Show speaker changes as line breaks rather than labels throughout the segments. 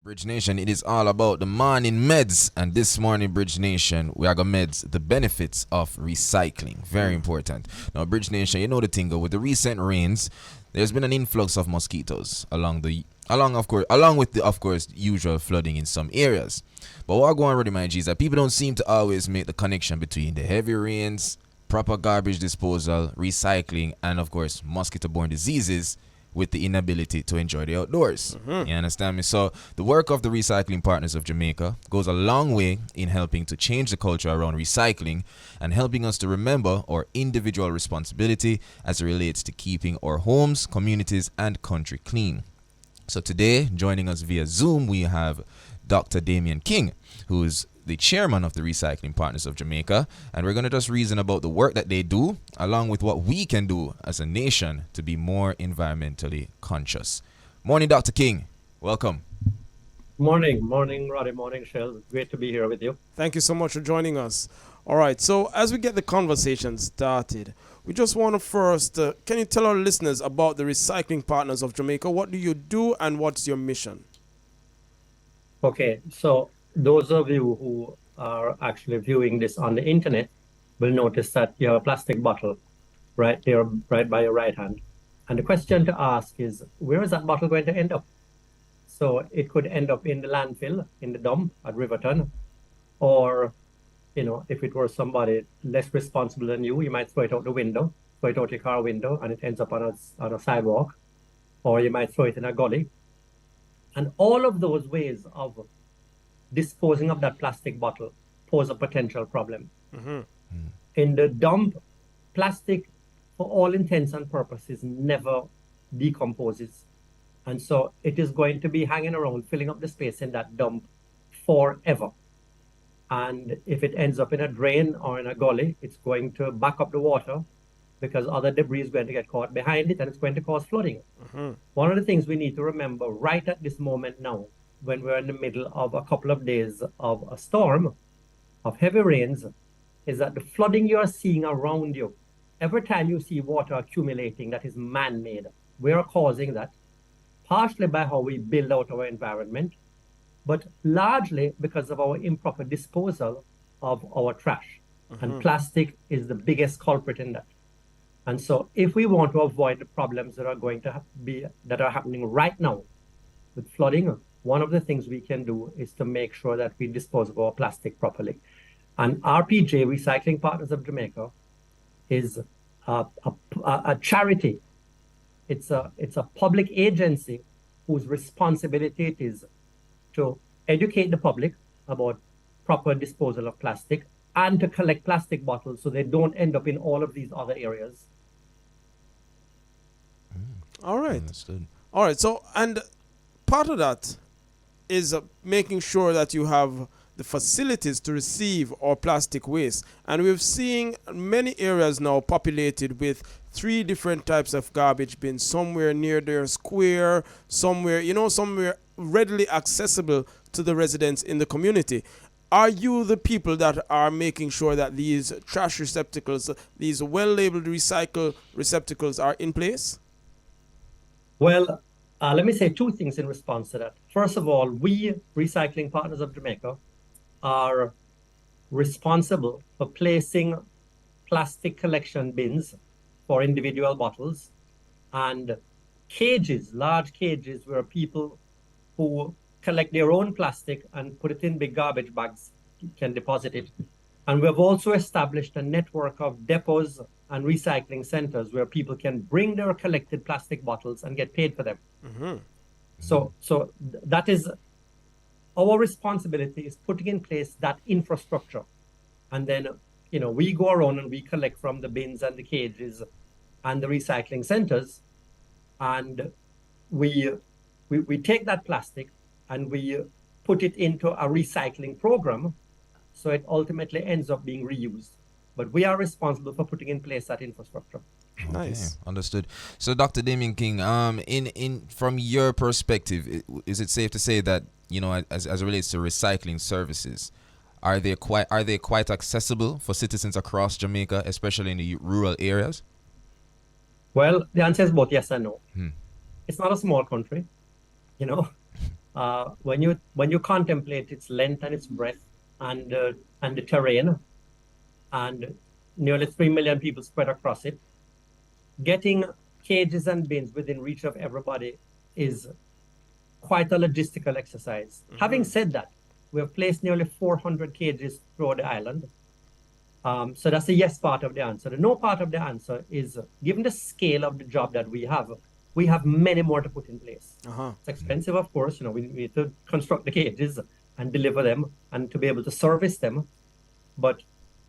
Bridge Nation, it is all about the morning meds. And this morning, Bridge Nation, we are going to meds the benefits of recycling. Very important. Now, Bridge Nation, you know the thing, with the recent rains, there's been an influx of mosquitoes along with the of course usual flooding in some areas. But what I go on already, my G, is that people don't seem to always make the connection between the heavy rains, proper garbage disposal, recycling, and of course mosquito-borne diseases with the inability to enjoy the outdoors. You understand me? So the work of the Recycling Partners of Jamaica goes a long way in helping to change the culture around recycling and helping us to remember our individual responsibility as it relates to keeping our homes, communities, and country clean. So today, joining us via Zoom, we have Dr. Damien King, who is the chairman of the Recycling Partners of Jamaica, and we're going to just reason about the work that they do, along with what we can do as a nation to be more environmentally conscious. Morning, Dr. King. Welcome.
Morning, Roddy, morning, Shell. Great to be here with you.
Thank you so much for joining us. All right, so as we get the conversation started, we just want to first, can you tell our listeners about the Recycling Partners of Jamaica? What do you do and what's your mission?
Okay, so those of you who are actually viewing this on the internet will notice that you have a plastic bottle right there, right by your right hand. And the question to ask is, where is that bottle going to end up? So it could end up in the landfill, in the dump at Riverton, or, if it were somebody less responsible than you might throw it out the window, throw it out your car window, and it ends up on a sidewalk, or you might throw it in a gully. And all of those ways of disposing of that plastic bottle pose a potential problem. In the dump, plastic, for all intents and purposes, never decomposes. And so it is going to be hanging around, filling up the space in that dump forever. And if it ends up in a drain or in a gully, it's going to back up the water because other debris is going to get caught behind it and it's going to cause flooding. One of the things we need to remember right at this moment now, when we're in the middle of a couple of days of a storm, of heavy rains, is that the flooding you are seeing around you, every time you see water accumulating that is man-made, we are causing that, partially by how we build out our environment, but largely because of our improper disposal of our trash. And plastic is the biggest culprit in that. And so if we want to avoid the problems that are going to that are happening right now with flooding, one of the things we can do is to make sure that we dispose of our plastic properly. And RPJ, Recycling Partners of Jamaica, is a charity. It's a public agency whose responsibility it is to educate the public about proper disposal of plastic and to collect plastic bottles so they don't end up in all of these other areas.
All right.
Understood.
All right, so, and part of that is making sure that you have the facilities to receive our plastic waste. And we've seen many areas now populated with 3 different types of garbage bins, somewhere near their square, somewhere readily accessible to the residents in the community. Are you the people that are making sure that these trash receptacles, these well-labeled recycle receptacles are in place?
Well, let me say 2 things in response to that. First of all, we, Recycling Partners of Jamaica, are responsible for placing plastic collection bins for individual bottles and cages, large cages where people who collect their own plastic and put it in big garbage bags can deposit it. And we've also established a network of depots and recycling centers where people can bring their collected plastic bottles and get paid for them. So that is our responsibility, is putting in place that infrastructure. And then, we go around and we collect from the bins and the cages and the recycling centers. And we take that plastic and we put it into a recycling program. So it ultimately ends up being reused. But we are responsible for putting in place that infrastructure.
Nice.
Okay, understood. So, Dr. Damien King, in from your perspective, is it safe to say that as it relates to recycling services, are they quite accessible for citizens across Jamaica, especially in the rural areas?
Well, the answer is both yes and no. It's not a small country, when you contemplate its length and its breadth and the terrain, and nearly 3 million people spread across it, getting cages and bins within reach of everybody is quite a logistical exercise. Having said that, we have placed nearly 400 cages throughout the island. So that's the yes part of the answer. The no part of the answer is, given the scale of the job that we have many more to put in place. It's expensive, of course. We need to construct the cages and deliver them and to be able to service them. But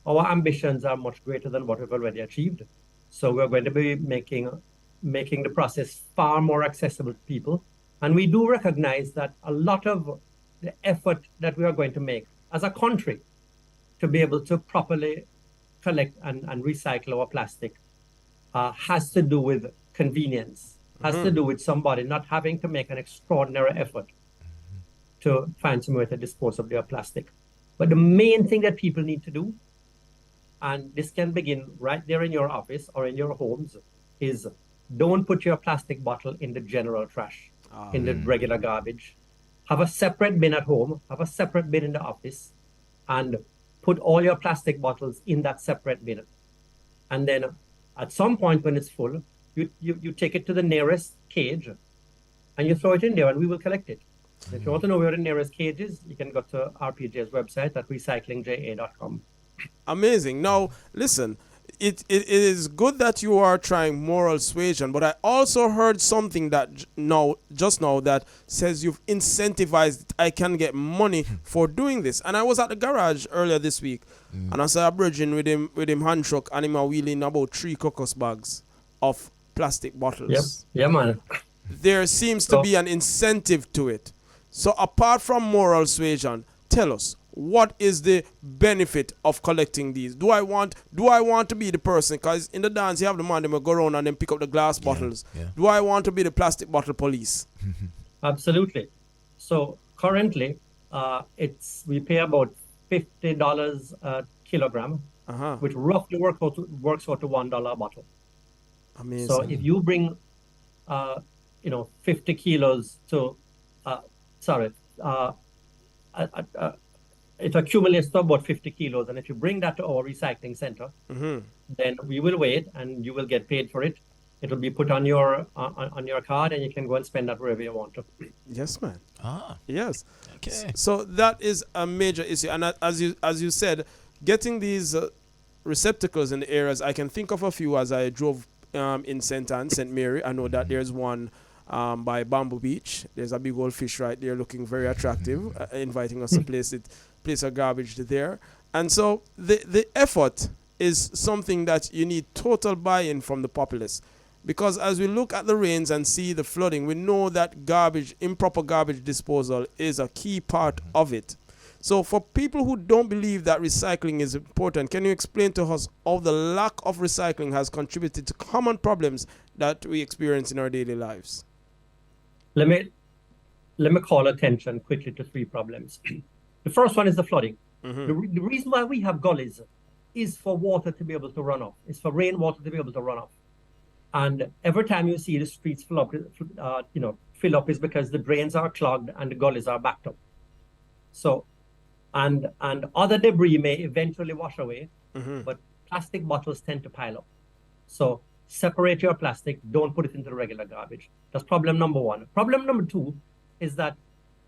our ambitions are much greater than what we've already achieved. So we're going to be making the process far more accessible to people. And we do recognize that a lot of the effort that we are going to make as a country to be able to properly collect and recycle our plastic has to do with convenience, has to do with somebody not having to make an extraordinary effort to find some way to dispose of their plastic. But the main thing that people need to do, and this can begin right there in your office or in your homes, is don't put your plastic bottle in the general trash, in the regular garbage. Have a separate bin at home, have a separate bin in the office, and put all your plastic bottles in that separate bin. And then at some point when it's full, you take it to the nearest cage and you throw it in there and we will collect it. If you want to know where the nearest cage is, you can go to RPJ's website at recyclingja.com.
Amazing. Now, listen, it is good that you are trying moral suasion, but I also heard something that just now that says you've incentivized I can get money for doing this. And I was at the garage earlier this week, and I saw a virgin with him hand truck and him wheeling about 3 cocos bags of plastic bottles.
Yep. Yeah, man.
There seems to be an incentive to it. So apart from moral suasion, tell us, what is the benefit of collecting these? Do I want to be the person? Because in the dance you have the man that will go around and then pick up the glass bottles. Yeah. Do I want to be the plastic bottle police?
Absolutely. So currently, we pay about $50 a kilogram, which roughly works out to $1 a bottle.
Amazing.
So if you bring 50 kilos to it accumulates to about 50 kilos. And if you bring that to our recycling center, then we will wait and you will get paid for it. It will be put on your card and you can go and spend that wherever you want to.
Yes, man. Yes.
Okay.
So that is a major issue. And as you said, getting these receptacles in the areas, I can think of a few as I drove in St. Anne, St. Mary. I know that there's one by Bamboo Beach. There's a big old fish right there looking very attractive, inviting us to place our garbage there. And so the effort is something that you need total buy-in from the populace. Because as we look at the rains and see the flooding, we know that improper garbage disposal is a key part of it. So for people who don't believe that recycling is important, can you explain to us how the lack of recycling has contributed to common problems that we experience in our daily lives?
Let me call attention quickly to 3 problems. The first one is the flooding. The reason why we have gullies is for water to be able to run off. It's for rainwater to be able to run off. And every time you see the streets fill up is because the drains are clogged and the gullies are backed up. So, and other debris may eventually wash away, but plastic bottles tend to pile up. So separate your plastic, don't put it into the regular garbage. That's problem number 1. Problem number 2 is that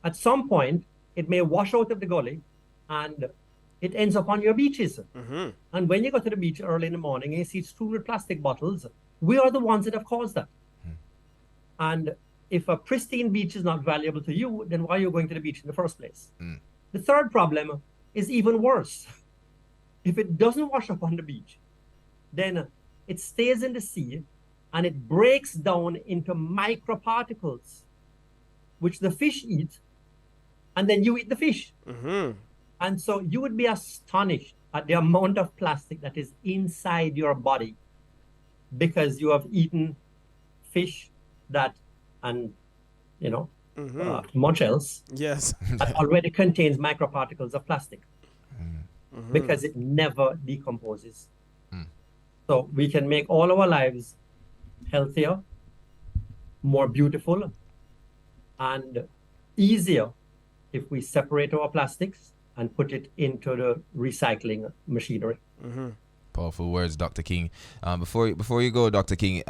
at some point, it may wash out of the gully and it ends up on your beaches. And when you go to the beach early in the morning and you see it's strewn with plastic bottles, we are the ones that have caused that. And if a pristine beach is not valuable to you, then why are you going to the beach in the first place? The third problem is even worse. If it doesn't wash up on the beach, then it stays in the sea and it breaks down into microparticles, which the fish eat, and then you eat the fish. And so you would be astonished at the amount of plastic that is inside your body because you have eaten fish much else that already contains microparticles of plastic because it never decomposes. So we can make all our lives healthier, more beautiful, and easier if we separate our plastics and put it into the recycling machinery.
Powerful words, Dr. King. Before you go, Dr. King,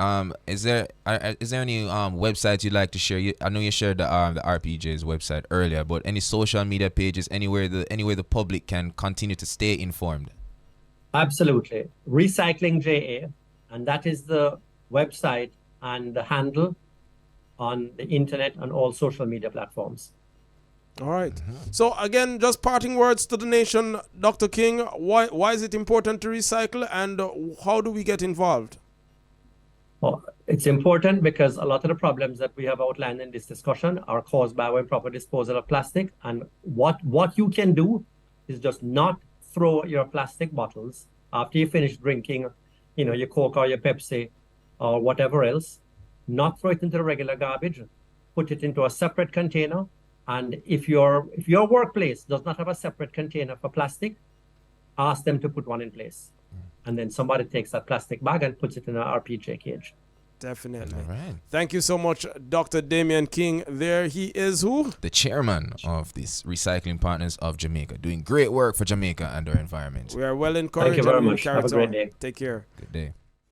is there any websites you'd like to share? I know you shared the RPJ's website earlier, but any social media pages, anywhere the public can continue to stay informed?
Absolutely. Recycling JA, and that is the website and the handle on the internet and all social media platforms.
All right. So again, just parting words to the nation, Dr. King. Why is it important to recycle, and how do we get involved?
Well, it's important because a lot of the problems that we have outlined in this discussion are caused by improper disposal of plastic. And what you can do is just not throw your plastic bottles after you finish drinking, your Coke or your Pepsi or whatever else. Not throw it into the regular garbage. Put it into a separate container. And if your workplace does not have a separate container for plastic, ask them to put one in place. And then somebody takes that plastic bag and puts it in an RPJ cage.
Definitely.
All right.
Thank you so much, Dr. Damien King. There he is, who?
The chairman of this Recycling Partners of Jamaica, doing great work for Jamaica and our environment.
We are well encouraged.
Thank you very
and we
much.
carry
Have a
it
great
on.
day.
Take care.
Good day.